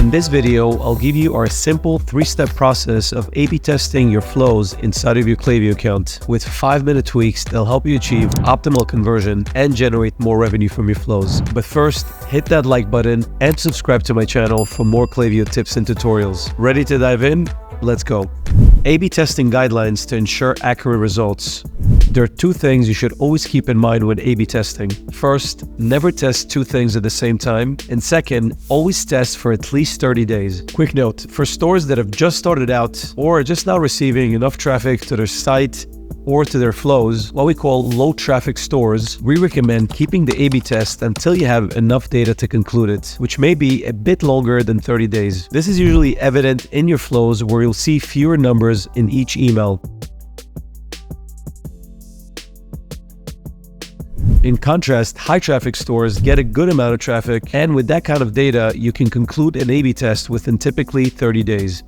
In this video, I'll give you our simple 3-step process of A/B testing your flows inside of your Klaviyo account with 5-minute tweaks that'll help you achieve optimal conversion and generate more revenue from your flows. But first, hit that like button and subscribe to my channel for more Klaviyo tips and tutorials. Ready to dive in? Let's go. A/B testing guidelines to ensure accurate results. There are 2 things you should always keep in mind when A/B testing. First, never test 2 things at the same time. And second, always test for at least 30 days. Quick note, for stores that have just started out or are just now receiving enough traffic to their site or to their flows, what we call low traffic stores, we recommend keeping the A/B test until you have enough data to conclude it, which may be a bit longer than 30 days. This is usually evident in your flows where you'll see fewer numbers in each email. In contrast, high traffic stores get a good amount of traffic, and with that kind of data, you can conclude an A/B test within typically 30 days.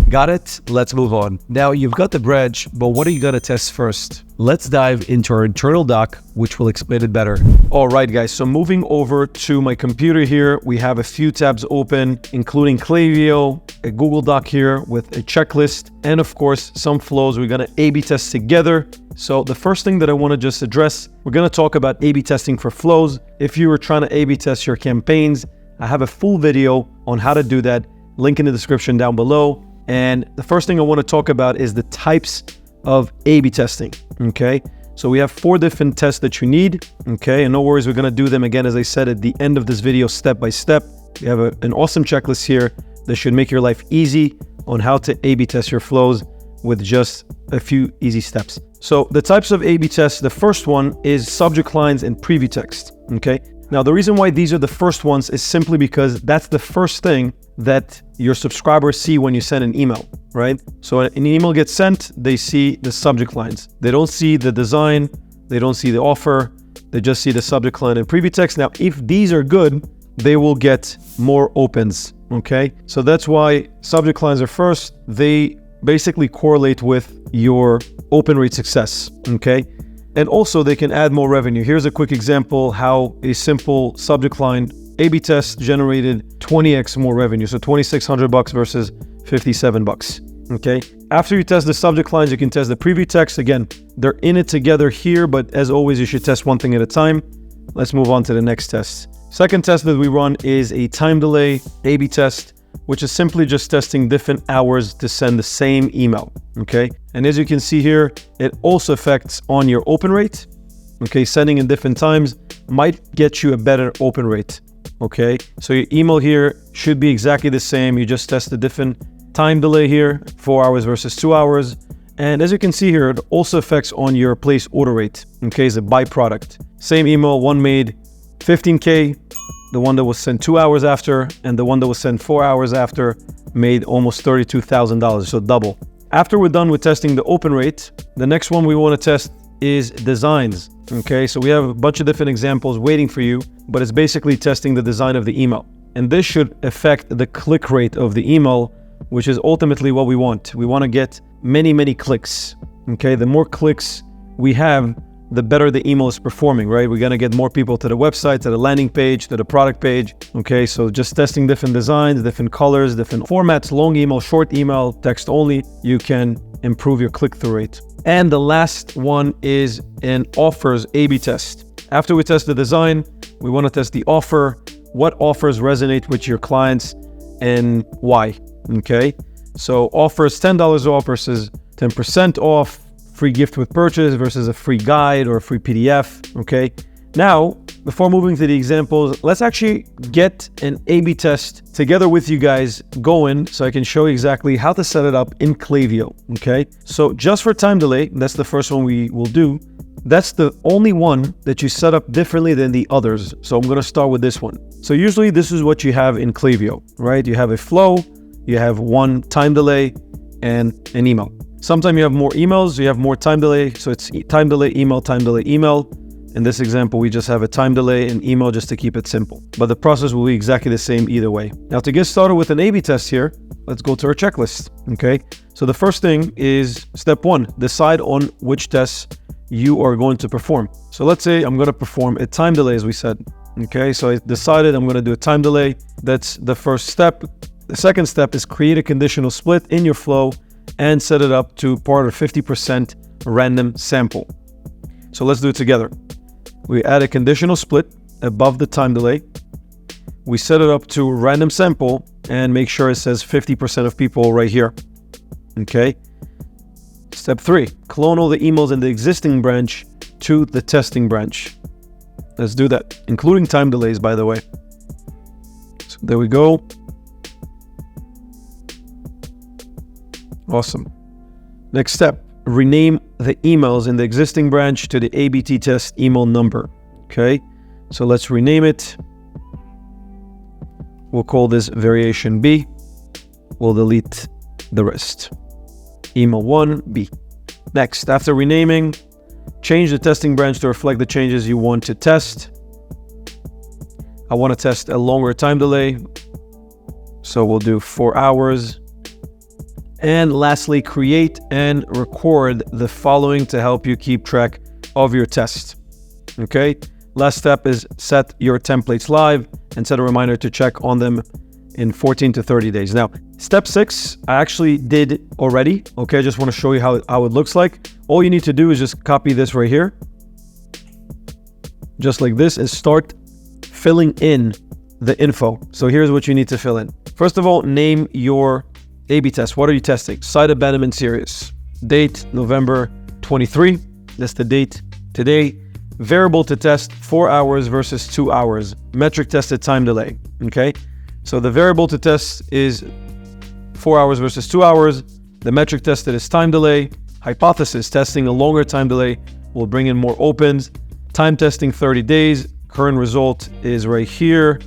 Got it? Let's move on. Now you've got the bridge, but what are you gonna test first? Let's dive into our internal doc, which will explain it better. All right, guys, so moving over to my computer here, we have a few tabs open, including Klaviyo, a Google Doc here with a checklist, and of course, some flows we're gonna A/B test together. So the first thing that I wanna just address, we're gonna talk about A/B testing for flows. If you were trying to A/B test your campaigns, I have a full video on how to do that, link in the description down below. And the first thing I want to talk about is the types of A/B testing, okay? So we have 4 different tests that you need, okay? And no worries, we're going to do them again, as I said, at the end of this video, step by step. We have an awesome checklist here that should make your life easy on how to A/B test your flows with just a few easy steps. So the types of A/B tests, the first one is subject lines and preview text, okay? Now, the reason why these are the first ones is simply because that's the first thing that your subscribers see when you send an email, right? So when an email gets sent, they see the subject lines. They don't see the design, they don't see the offer, they just see the subject line and preview text. Now, if these are good, they will get more opens, okay? So that's why subject lines are first. They basically correlate with your open rate success, okay? And also they can add more revenue. Here's a quick example how a simple subject line A/B test generated 20x more revenue. So $2,600 versus $57, okay? After you test the subject lines, you can test the preview text. Again, they're in it together here, but as always, you should test one thing at a time. Let's move on to the next test. Second test that we run is a time delay A/B test, which is simply just testing different hours to send the same email, okay? And as you can see here, it also affects on your open rate, okay? Sending in different times might get you a better open rate, okay? So your email here should be exactly the same. You just test the different time delay here, 4 hours versus 2 hours. And as you can see here, it also affects on your place order rate, okay? As a byproduct. Same email, one made 15K, the one that was sent 2 hours after, and the one that was sent 4 hours after made almost $32,000, so double. After we're done with testing the open rate, the next one we want to test is designs, okay? So we have a bunch of different examples waiting for you, but it's basically testing the design of the email. And this should affect the click rate of the email, which is ultimately what we want. We want to get many, many clicks, okay? The more clicks we have, the better the email is performing, right? We're going to get more people to the website, to the landing page, to the product page. Okay, so just testing different designs, different colors, different formats, long email, short email, text only, you can improve your click-through rate. And the last one is an offers A/B test. After we test the design, we want to test the offer. What offers resonate with your clients and why? Okay, so offers $10 off versus 10% off, free gift with purchase versus a free guide or a free PDF, okay? Now, before moving to the examples, let's actually get an A/B test together with you guys going so I can show you exactly how to set it up in Klaviyo, okay? So just for time delay, that's the first one we will do. That's the only one that you set up differently than the others. So I'm gonna start with this one. So usually this is what you have in Klaviyo, right? You have a flow, you have one time delay and an email. Sometimes you have more emails, you have more time delay. So it's time delay, email, time delay, email. In this example, we just have a time delay and email just to keep it simple. But the process will be exactly the same either way. Now to get started with an A/B test here, let's go to our checklist, okay? So the first thing is step 1, decide on which tests you are going to perform. So let's say I'm going to perform a time delay, as we said. Okay, so I decided I'm going to do a time delay. That's the first step. The second step is create a conditional split in your flow and set it up to part of 50% random sample. So let's do it together. We add a conditional split above the time delay. We set it up to random sample and make sure it says 50% of people right here. Okay. Step 3, clone all the emails in the existing branch to the testing branch. Let's do that, including time delays, by the way. So there we go. Awesome. Next step, rename the emails in the existing branch to the ABT test email number. Okay, so let's rename it. We'll call this variation B. We'll delete the rest. Email 1B. Next, after renaming, change the testing branch to reflect the changes you want to test. I want to test a longer time delay, so we'll do 4 hours. And lastly, create and record the following to help you keep track of your test. Okay, last step is set your templates live and set a reminder to check on them in 14 to 30 days. Now, step 6, I actually did already. Okay, I just want to show you how it looks like. All you need to do is just copy this right here, just like this, and start filling in the info. So here's what you need to fill in. First of all, name your A/B test. What are you testing? Site abandonment series. Date, November 23. That's the date today. Variable to test, 4 hours versus 2 hours. Metric tested time delay. Okay, so the variable to test is 4 hours versus 2 hours. The metric tested is time delay. Hypothesis, testing a longer time delay will bring in more opens. Time testing, 30 days. Current result is right here.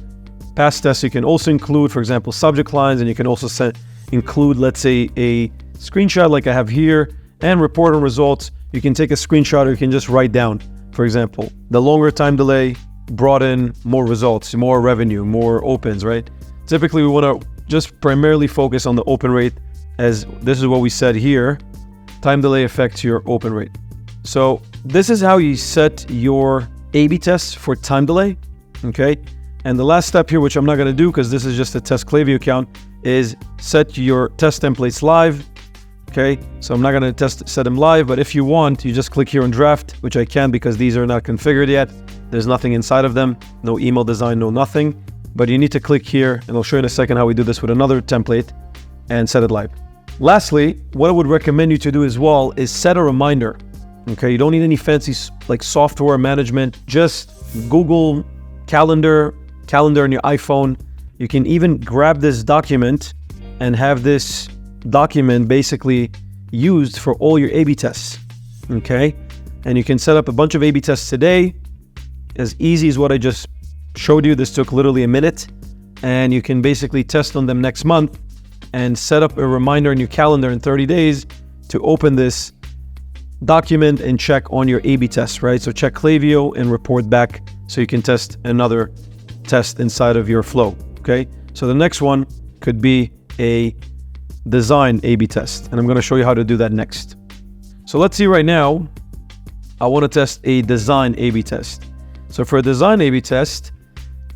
Past tests you can also include, for example, subject lines, and you can also include, let's say, a screenshot like I have here, and report on results. You can take a screenshot or you can just write down, for example, the longer time delay brought in more results, more revenue, more opens, right? Typically, we want to just primarily focus on the open rate, as this is what we said here. Time delay affects your open rate. So this is how you set your A/B tests for time delay, okay? And the last step here, which I'm not going to do because this is just a test Klaviyo account, is set your test templates live, okay? So I'm not going to set them live, but if you want, you just click here on draft, which I can't because these are not configured yet. There's nothing inside of them, no email design, no nothing. But you need to click here, and I'll show you in a second how we do this with another template and set it live. Lastly, what I would recommend you to do as well is set a reminder. Okay, you don't need any fancy like software management. Just Google Calendar on your iPhone. You can even grab this document and have this document basically used for all your A/B tests. Okay, and you can set up a bunch of A/B tests today, as easy as what I just showed you. This took literally a minute, and you can basically test on them next month and set up a reminder in your calendar in 30 days to open this document and check on your A/B tests, right? So check Klaviyo and report back so you can test another test inside of your flow, okay? So the next one could be a design A/B test, and I'm going to show you how to do that next. So let's see right now, I want to test a design A/B test. So for a design A/B test,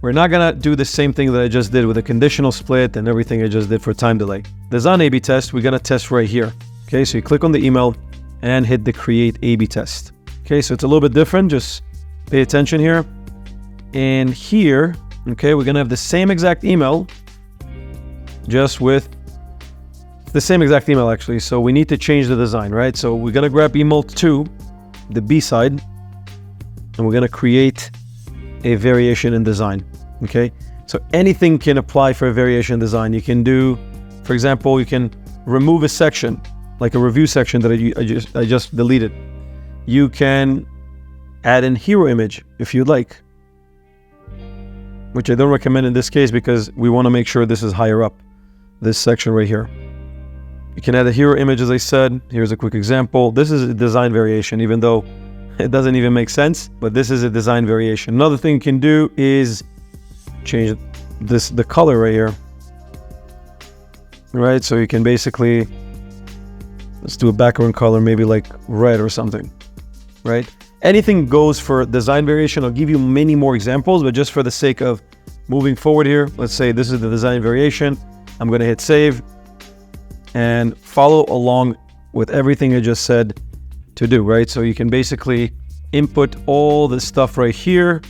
we're not going to do the same thing that I just did with a conditional split and everything I just did for time delay. Design A/B test, we're going to test right here. Okay, so you click on the email and hit the create A/B test. Okay, so it's a little bit different. Just pay attention here. And here, okay, we're going to have the same exact email, just with the same exact email actually. So we need to change the design, right? So we're going to grab email 2, the B side, and we're going to create a variation in design. Okay, so anything can apply for a variation in design. You can do, for example, you can remove a section, like a review section that I just deleted. You can add in hero image if you'd like, which I don't recommend in this case because we want to make sure this is higher up, this section right here. You can add a hero image, as I said. Here's a quick example. This is a design variation, even though it doesn't even make sense, but this is a design variation. Another thing you can do is change the color right here. Right, so you can basically, let's do a background color, maybe like red or something, right? Anything goes for design variation. I'll give you many more examples, but just for the sake of moving forward here, let's say this is the design variation. I'm going to hit save and follow along with everything I just said to do, right? So you can basically input all the stuff right here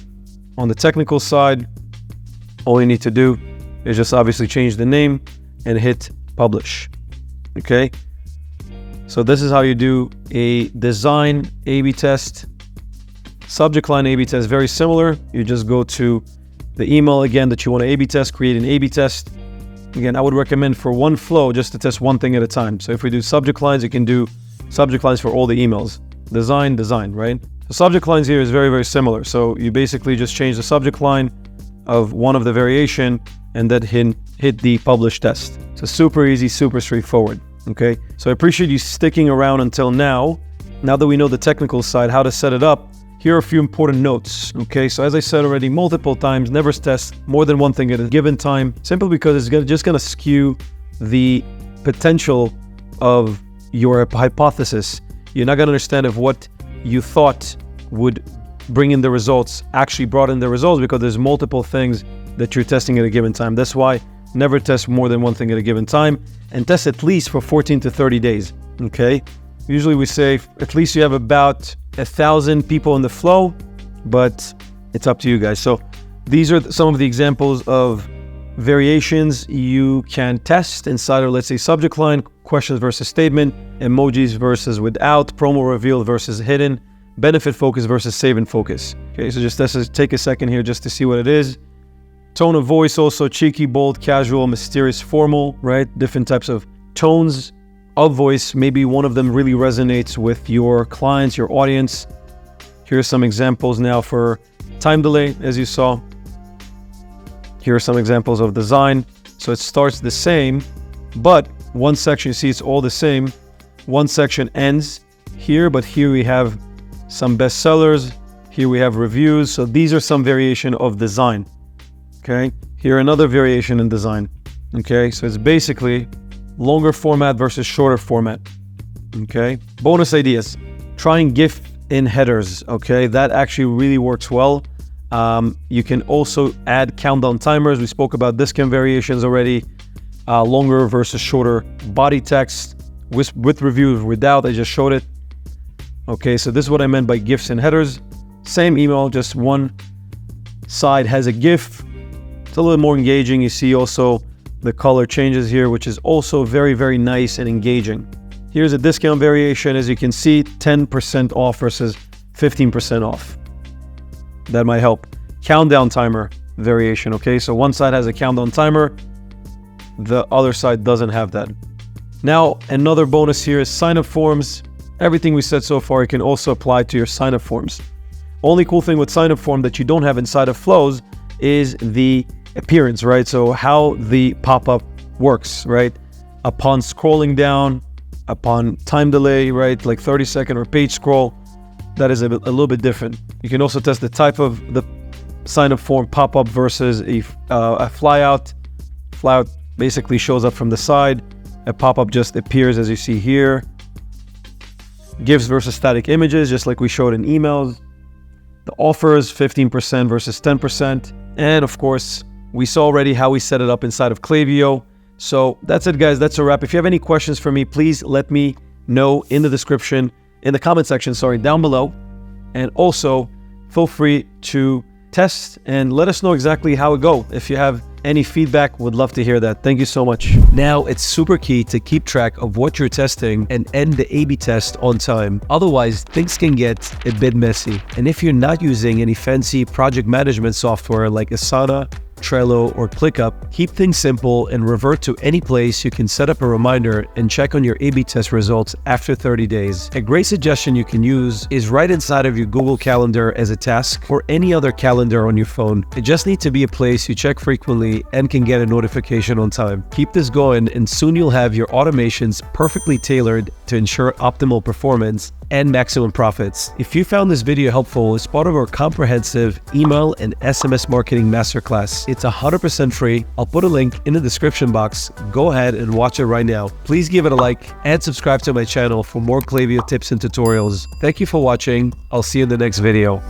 on the technical side. All you need to do is just obviously change the name and hit publish. Okay. So this is how you do a design A/B test. Subject line A/B test, very similar. You just go to the email again that you want to A/B test, create an A/B test. Again, I would recommend for one flow just to test one thing at a time. So if we do subject lines, you can do subject lines for all the emails. Design, right? The subject lines here is very, very similar. So you basically just change the subject line of one of the variation and then hit the publish test. So super easy, super straightforward. Okay. So I appreciate you sticking around until now. Now that we know the technical side, how to set it up, here are a few important notes. Okay. So as I said already multiple times, never test more than one thing at a given time, simply because it's just going to skew the potential of your hypothesis. You're not going to understand if what you thought would bring in the results actually brought in the results, because there's multiple things that you're testing at a given time. That's why never test more than one thing at a given time, and test at least for 14 to 30 days. Okay. Usually we say at least you have about 1,000 people in the flow, but it's up to you guys. So these are some of the examples of variations you can test inside of, let's say, subject line, questions versus statement, emojis versus without, promo reveal versus hidden, benefit focus versus save and focus. Okay, so just let's take a second here just to see what it is. Tone of voice also, cheeky, bold, casual, mysterious, formal, right? Different types of tones of voice. Maybe one of them really resonates with your clients, your audience. Here are some examples now for time delay, as you saw. Here are some examples of design. So it starts the same, but one section, you see it's all the same. One section ends here, but here we have some bestsellers. Here we have reviews. So these are some variation of design. Okay. Here another variation in design. Okay. So it's basically longer format versus shorter format. Okay. Bonus ideas. Trying GIF in headers. Okay. That actually really works well. You can also add countdown timers. We spoke about discount variations already. Longer versus shorter body text with reviews, without. I just showed it. Okay. So this is what I meant by GIFs and headers. Same email, just one side has a GIF. It's a little more engaging. You see also the color changes here, which is also very, very nice and engaging. Here's a discount variation. As you can see, 10% off versus 15% off. That might help. Countdown timer variation. Okay, so one side has a countdown timer, the other side doesn't have that. Now, another bonus here is sign-up forms. Everything we said so far, you can also apply to your sign-up forms. Only cool thing with sign-up form that you don't have inside of flows is the appearance, right? So how the pop-up works, right? Upon scrolling down, upon time delay, right? Like 30-second or page scroll, that is a little bit different. You can also test the type of the sign-up form pop-up versus a flyout. Flyout basically shows up from the side. A pop-up just appears as you see here. GIFs versus static images, just like we showed in emails. The offers, 15% versus 10%. And of course, we saw already how we set it up inside of Klaviyo. So that's it, guys. That's a wrap. If you have any questions for me, please let me know in the description, in the comment section, down below. And also feel free to test and let us know exactly how it goes. If you have any feedback, would love to hear that. Thank you so much. Now, it's super key to keep track of what you're testing and end the A/B test on time. Otherwise, things can get a bit messy. And if you're not using any fancy project management software like Asana, Trello, or ClickUp, keep things simple and revert to any place you can set up a reminder and check on your A/B test results after 30 days. A great suggestion you can use is right inside of your Google Calendar as a task or any other calendar on your phone. It just needs to be a place you check frequently and can get a notification on time. Keep this going and soon you'll have your automations perfectly tailored to ensure optimal performance and maximum profits. If you found this video helpful, it's part of our comprehensive email and SMS marketing masterclass. It's 100% free. I'll put a link in the description box. Go ahead and watch it right now. Please give it a like and subscribe to my channel for more Klaviyo tips and tutorials. Thank you for watching. I'll see you in the next video.